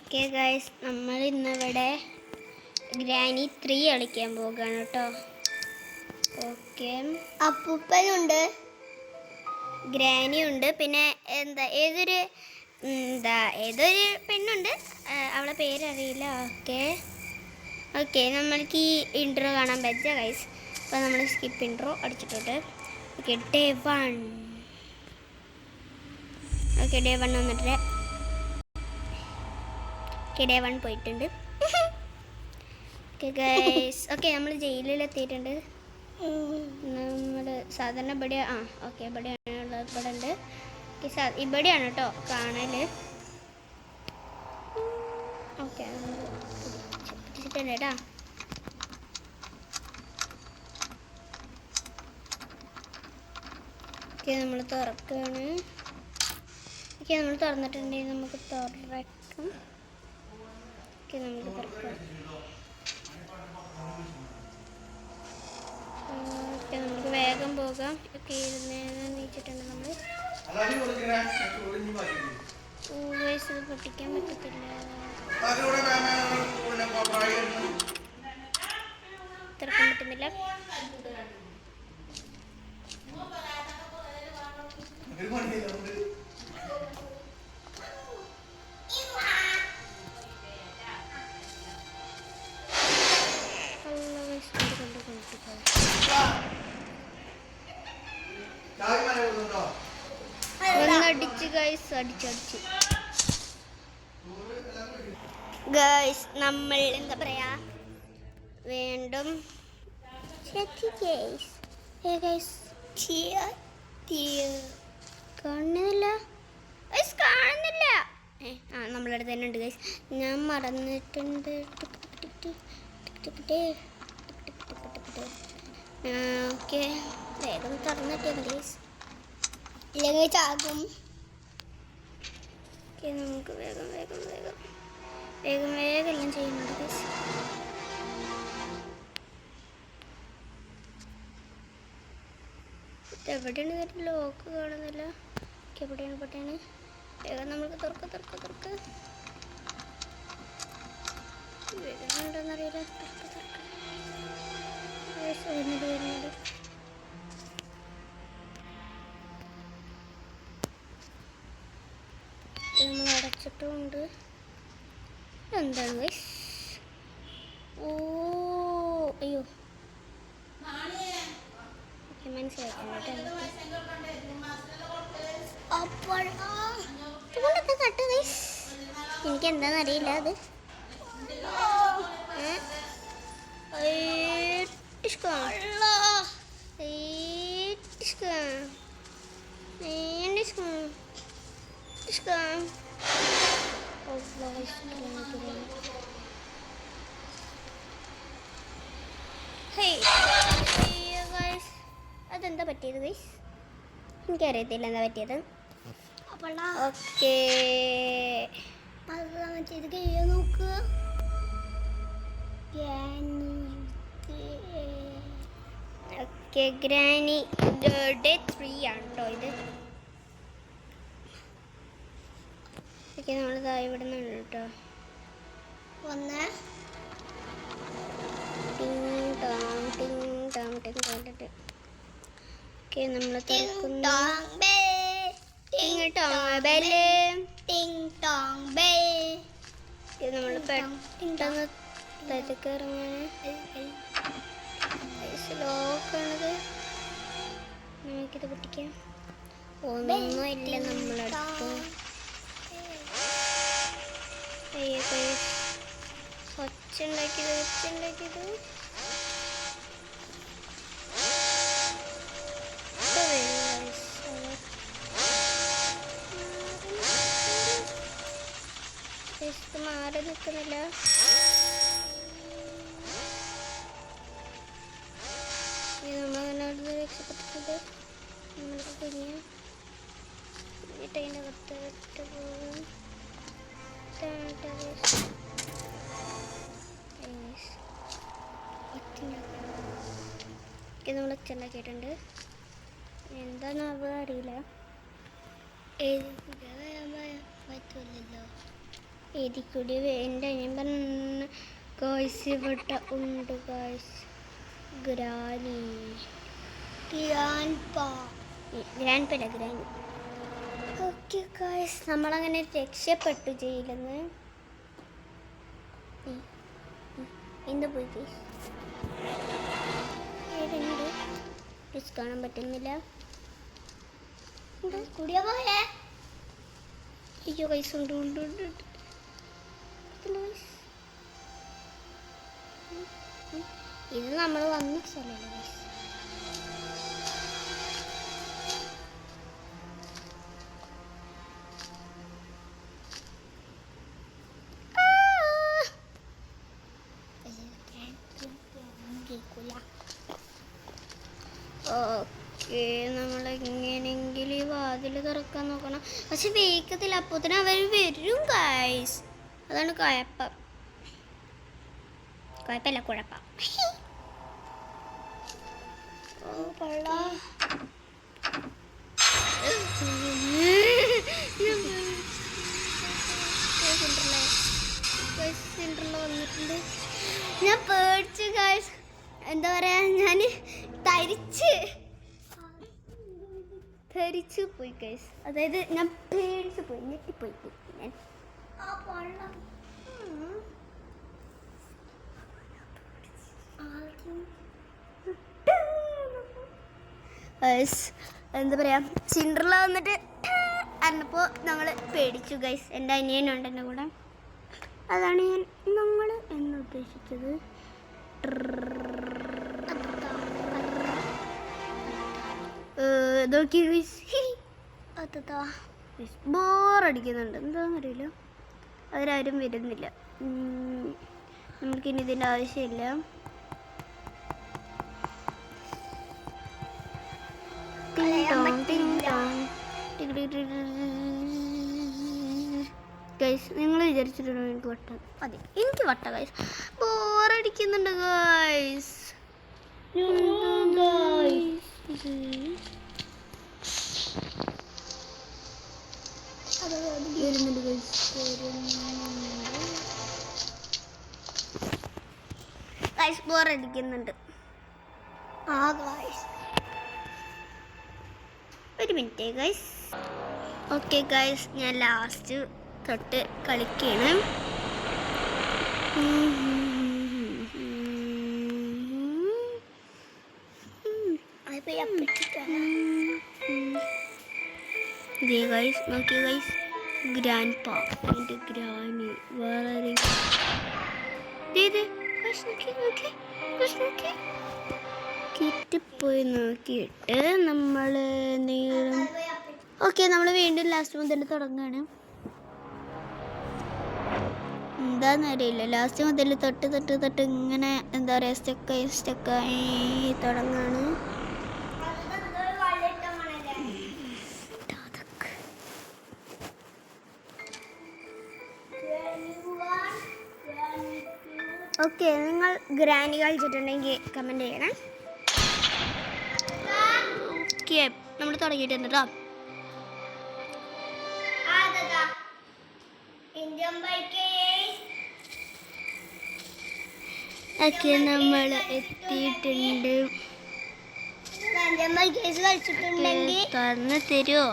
Okay guys, നമ്മൾ ഇന്നിവിടെ granny 3 കളിക്കാൻ പോകുകയാണ് കേട്ടോ. ഓക്കെ, അപ്പൂപ്പനുണ്ട്, ഗ്രാനി ഉണ്ട്, പിന്നെ ഏതൊരു പെണ്ണുണ്ട്, അവളെ പേരറിയില്ല. ഓക്കെ ഓക്കെ നമ്മൾക്ക് ഈ ഇൻട്രോ കാണാൻ പറ്റുക ഗൈസ്. അപ്പോൾ നമ്മൾ സ്കിപ്പ് ഇൻട്രോ അടിച്ചിട്ടുണ്ട്. Okay, day 1. ഓക്കെ, ഡേ 1 വന്നിട്ട് ഡേ 1 പോയിട്ടുണ്ട്. ഓക്കെ ഗൈസ്, ഓക്കെ നമ്മൾ ജയിലിലെത്തിയിട്ടുണ്ട്. നമ്മൾ സാധാരണ ഇവിടെ ഓക്കെ ഇവിടെയാണ് ഉള്ളത്. ഇവിടെ ഉണ്ട്. ഇവിടെയാണ് കേട്ടോ കാണൽ. ഓക്കെ പിടിച്ചിട്ടുണ്ട് കേട്ടോ. ഓക്കെ നമ്മൾ തുറക്കുകയാണ്. ഓക്കെ നമ്മൾ തുറന്നിട്ടുണ്ടെങ്കിൽ നമുക്ക് തുറക്കും. ഓക്കെ നമുക്ക് തുറക്കാം. ഓക്കെ നമുക്ക് വേഗം പോകാം. ഓക്കെ നീച്ചിട്ടുണ്ട് നമ്മൾ. ഇത് പൊട്ടിക്കാൻ പറ്റത്തില്ല, തുറക്കാൻ പറ്റുന്നില്ല. അടിച്ച് ഗൈസ്, അടിച്ചടിച്ച് ഗൈസ്. നമ്മൾ എന്താ പറയാ വീണ്ടും കാണുന്നില്ല, കാണുന്നില്ല. നമ്മളടുത്ത് തന്നെ ഉണ്ട് ഗൈസ്. ഞാൻ മറന്നിട്ടുണ്ട്. ഓക്കെ വേഗം തുറന്നിട്ടേ ഗൈസ്, ഇല്ലെങ്കിൽ ചാകും. ഓക്കെ നമുക്ക് വേഗം വേഗം വേഗം വേഗം വേഗം എല്ലാം ചെയ്യുന്നുണ്ട് ഗൈസ്. എവിടെയാണ് ഇതിൻ്റെ ലോക്ക് കാണുന്നില്ല. ഓക്കെ എവിടെയാണ് പെട്ടെയാണ് വേഗം നമുക്ക് തുറക്ക് വേഗം ഉണ്ടോന്നറിയില്ല. വരുന്നുണ്ട്. നമ്മൾ അടച്ചിട്ടുമുണ്ട്. എന്താണ് ഗൈസ്? അയ്യോ ഓക്കെ മനസ്സിലായിട്ടുണ്ട്. എനിക്ക് എന്താണെന്നറിയില്ല അത്. അതെന്താ പറ്റിയത് ഗൈസ്? എനിക്കറിയത്തില്ല എന്താ പറ്റിയത്. ഓക്കെ നോക്ക്. ഓക്കെ ഗ്രാനി ഡേ 3 ആണ് കേട്ടോ ഇത്. ഓക്കെ നമ്മളിതാ ഇവിടെ നിന്നാണ് കേട്ടോ. ഒന്ന് ഓക്കെ നമ്മൾ തുറക്കുന്നു. നമ്മൾ പെട്ടെന്ന് തലക്ക് ഇറങ്ങാൻ ലോക്കാണത്. നമുക്കിത് പൊട്ടിക്കാം. ഒന്നുമില്ല നമ്മളടുത്ത്. ഒച്ചുണ്ടാക്കിയത് മാറി നിൽക്കുന്നില്ല. നമ്മളതിനോട് രക്ഷപ്പെട്ടിട്ടുണ്ട്. നമ്മൾക്ക് കുഞ്ഞ് വീട്ടതിൻ്റെ അകത്ത് ഇട്ട് പോകും. നമ്മൾ ഒച്ചുണ്ടാക്കിയിട്ടുണ്ട്. എന്താണെന്ന് അവ അറിയില്ല. പറ്റില്ലല്ലോ. ഇതിക്കൂടി എൻ്റെ ഞാൻ പറഞ്ഞ ഗായ്സ് ഇവിടെ ഉണ്ട് guys granny grand granny. Okay guys നമ്മളങ്ങനെ രക്ഷപ്പെട്ടു ജയിലെന്ന്. എന്ത് പോയി ഗായ്സ് ഏതുണ്ട് പ്ലീസ് കാണാൻ പറ്റുന്നില്ല. കുടിയാ പോയേ അയ്യോ ഗായ്സ് ഉണ്ട് ഉണ്ട് ഉണ്ട് ഇത് നമ്മൾ വന്ന സ്ഥലമല്ലേ ഗായ്സ്. ഓക്കെ നമ്മളെങ്ങനെയെങ്കിലും ഈ വാതിൽ തുറക്കാൻ നോക്കണം. പക്ഷെ വേഗത്തിൽ അപ്പോത്തിന് അവർ വരും ഗായ്സ്. അതാണ് കുഴപ്പം. കുഴപ്പമില്ല കുഴപ്പം. വന്നിട്ടുണ്ട്. ഞാൻ പേടിച്ചു ഗായ്സ്. എന്താ പറയാ ഞാൻ ധരിച്ചു പോയി ഗൈസ്. അതായത് ഞാൻ പേടിച്ചു പോയി ഞെട്ടിപ്പോയി ഞാൻ. എന്താ പറയാ സിൻഡ്രല്ല വന്നിട്ട് അറിഞ്ഞപ്പോൾ ഞങ്ങൾ പേടിച്ചു ഗൈസ്. എൻ്റെ അനിയനുണ്ട് എൻ്റെ കൂടെ. അതാണ് ഞാൻ ഞങ്ങൾ എന്ന് ഉദ്ദേശിച്ചത്. നോക്കി ബോറടിക്കുന്നുണ്ട്. എന്താണെന്നറിയില്ല, അവരാരും വരുന്നില്ല. നമുക്കിനി ഇതിൻ്റെ ആവശ്യമില്ല. ഗൈസ് നിങ്ങൾ വിചാരിച്ചിട്ടുണ്ടോ എനിക്ക് വട്ട? അതെ എനിക്ക് വട്ട ഗൈസ്. ബോറടിക്കുന്നുണ്ട് ഗൈസ്. വരുന്നുണ്ട് ഗൈസ്. ബോറടിക്കുന്നുണ്ട്. ഒരു മിനിറ്റ് ഗൈസ്. ഓക്കെ ഗൈസ് ഞാൻ ലാസ്റ്റ് തൊട്ട് കളിക്കുകയാണ്. ഗൈസ് നോക്കിയ ഗൈസ് ഗ്രാൻഡ് പാ എൻ്റെ ഗ്രാനി വളരെ കിട്ടിപ്പോയി നോക്കിയിട്ട് നമ്മൾ നീളം. ഓക്കെ നമ്മൾ വീണ്ടും ലാസ്റ്റ് മുതൽ തുടങ്ങുകയാണ്. എന്താണെന്നറിയില്ല, ലാസ്റ്റ് മുതൽ തൊട്ട് ഇങ്ങനെ എന്താ പറയുക സ്റ്റക്കായി തുടങ്ങുകയാണ്. ഓക്കെ നിങ്ങൾ ഗ്രാനി കളിച്ചിട്ടുണ്ടെങ്കിൽ കമൻറ്റ് ചെയ്യണേ. ഓക്കെ നമ്മൾ തുടങ്ങിയിട്ടുണ്ട് കേട്ടോ. ഓക്കെ നമ്മൾ എത്തിയിട്ടുണ്ട്. തുറന്ന് തരുമോ?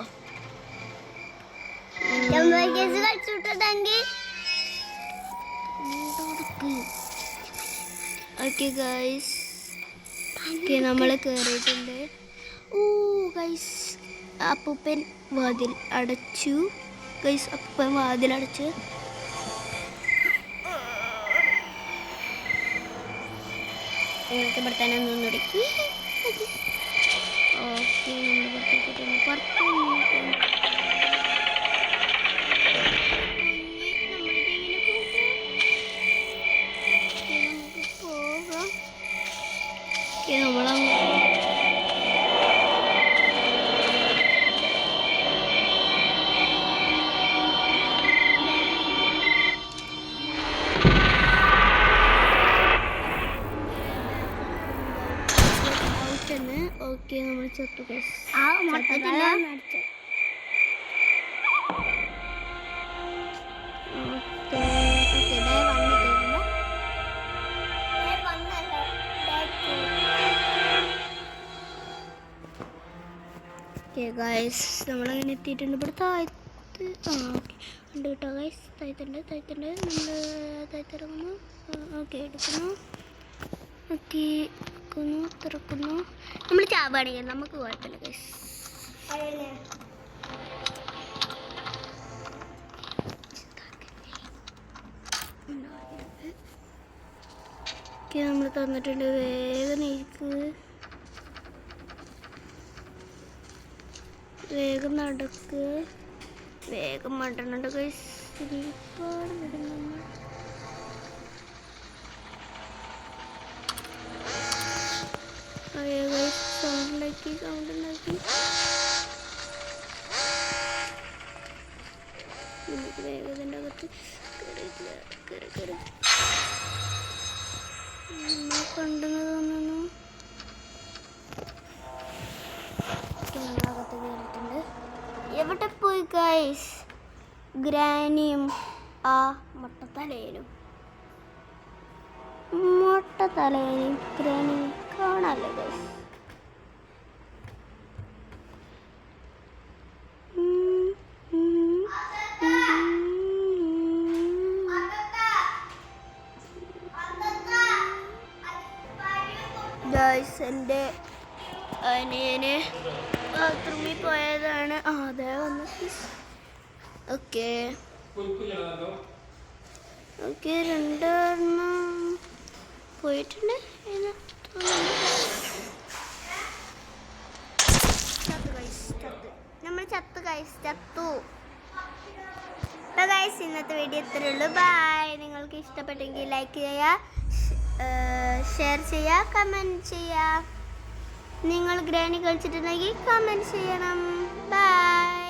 Okay guys. ഓക്കെ നമ്മൾ കയറിയിട്ടുണ്ട്. ഓ ഗൈസ് അപ്പൂപ്പൻ വാതിൽ അടച്ചു ഗൈസ്. അപ്പൂപ്പൻ വാതിൽ അടച്ചു. നിങ്ങൾക്ക് ഇവിടെ തന്നെ നിന്നൂടി. ഓക്കെ നമ്മൾ പുറത്തേക്കിട്ടുണ്ട്. ഓക്കെ നമ്മൾ ചത്തു ഗൈസ്. ഓക്കെ ഗൈസ് നമ്മളങ്ങനെ എത്തിയിട്ടുണ്ട് ഇവിടെ താഴത്ത് ഓക്കെ ഉണ്ട് കേട്ടോ ഗൈസ് താഴത്തുണ്ട് നമ്മൾ താഴത്തിറങ്ങുന്നു ഓക്കെ എടുക്കുന്നു ഓക്കെ തുറക്കുന്നു നമ്മൾ ചാവുകയാണെങ്കിൽ നമുക്ക് കുഴപ്പമില്ല ഗൈസ് നമ്മൾ തന്നിട്ടുണ്ട് വേഗം നീക്ക് വേഗം നടക്ക് വേഗം മണ്ടനുണ്ട് ഗൈസ് ഒരുപാട് നമ്മൾ സൗണ്ട് ഉണ്ടാക്കി നമുക്ക് വേഗത്തിൻ്റെ അകത്ത് കയറി കണ്ടെന്ന് തോന്നുന്നു അകത്ത് കയറിയിട്ടുണ്ട് എവിടെ പോയി ഗൈസ് ഗ്രാനിയും ആ മൊട്ടത്തലയിലും ഗ്രാനി കാണാല്ലേ ഗൈസ് ഗൈസ് എൻ്റെ അനിയന് ബാത്റൂമിൽ പോയതാണ് അതെ വന്നു ഓക്കെ ഓക്കെ രണ്ടെണ്ണം പോയിട്ടുണ്ട് നമ്മൾ ചത്തു അപ്പോൾ ഗൈസ് ഇന്നത്തെ വീഡിയോ ഇത്രയേ ഉള്ളൂ ബൈ നിങ്ങൾക്ക് ഇഷ്ടപ്പെട്ടെങ്കിൽ ലൈക്ക് ചെയ്യുക ഷെയർ ചെയ്യുക കമൻറ്റ് ചെയ്യുക നിങ്ങൾ ഗ്രാനി കളിച്ചിട്ടുണ്ടെങ്കിൽ കമൻറ്റ് ചെയ്യണം ബൈ